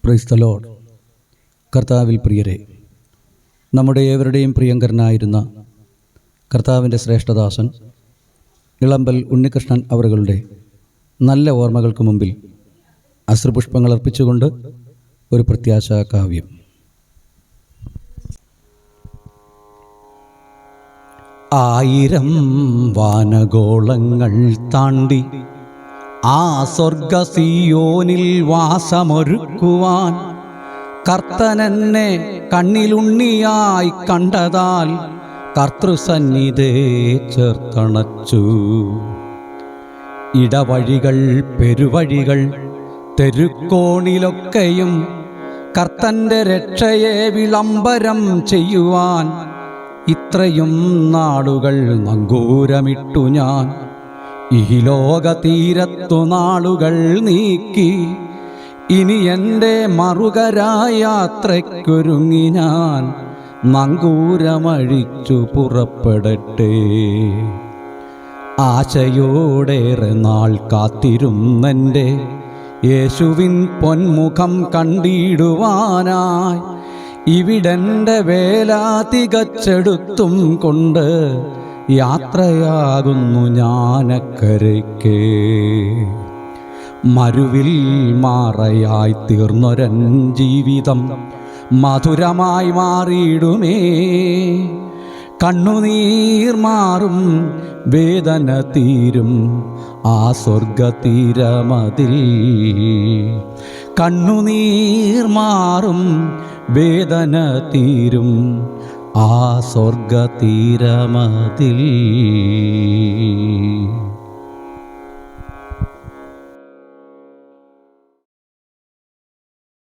Praise the Lord. കർത്താവിൽ പ്രിയരെ, നമ്മുടെ ഏവരുടെയും പ്രിയങ്കരനായിരുന്ന കർത്താവിൻ്റെ ശ്രേഷ്ഠദാസൻ ഇളമ്പൽ ഉണ്ണികൃഷ്ണൻ അവറുകളുടെ നല്ല ഓർമ്മകൾക്ക് മുമ്പിൽ അശ്രുപുഷ്പങ്ങൾ അർപ്പിച്ചുകൊണ്ട് ഒരു പ്രത്യാശാ കാവ്യം. ആയിരം വാനഗോളങ്ങൾ താണ്ടി ആ സ്വർഗ സിയോനിൽ വാസമൊരുക്കുവാൻ കർത്തനെന്നെ കണ്ണിലുണ്ണിയായി കണ്ടതാൽ കർത്തൃസന്നിധേ ചേർത്തണച്ചു. ഇടവഴികൾ പെരുവഴികൾ തെരുക്കോണിലൊക്കെയും കർത്തൻ്റെ രക്ഷയെ വിളംബരം ചെയ്യുവാൻ ഇത്രയും നാളുകൾ നങ്കൂരമിട്ടു ഞാൻ. ഈ ലോകതീരത്തു നാളുകൾ നീക്കി ഇനി എൻ്റെ മറുകരായ യാത്രയ്ക്കൊരുങ്ങി ഞാൻ നങ്കൂരമഴിച്ചു പുറപ്പെടട്ടെ. ആശയോടേറെ നാൾ കാത്തിരുന്നെൻ്റെ യേശുവിൻ പൊന്മുഖം കണ്ടിടുവാനായി ഇവിടെൻ്റെ വേല തികച്ചെടുത്തും കൊണ്ട് യാത്രയാകുന്നു ഞാനക്കരയ്ക്ക്. മരുവിൽ മാറയായി തീർന്നൊരൻ ജീവിതം മധുരമായി മാറിയിടുമേ. കണ്ണുനീർ മാറും വേദന തീരും ആ സ്വർഗതീരമതിൽ. കണ്ണുനീർ മാറും വേദന തീരും ആ സ്വർഗതീരമതിൽ.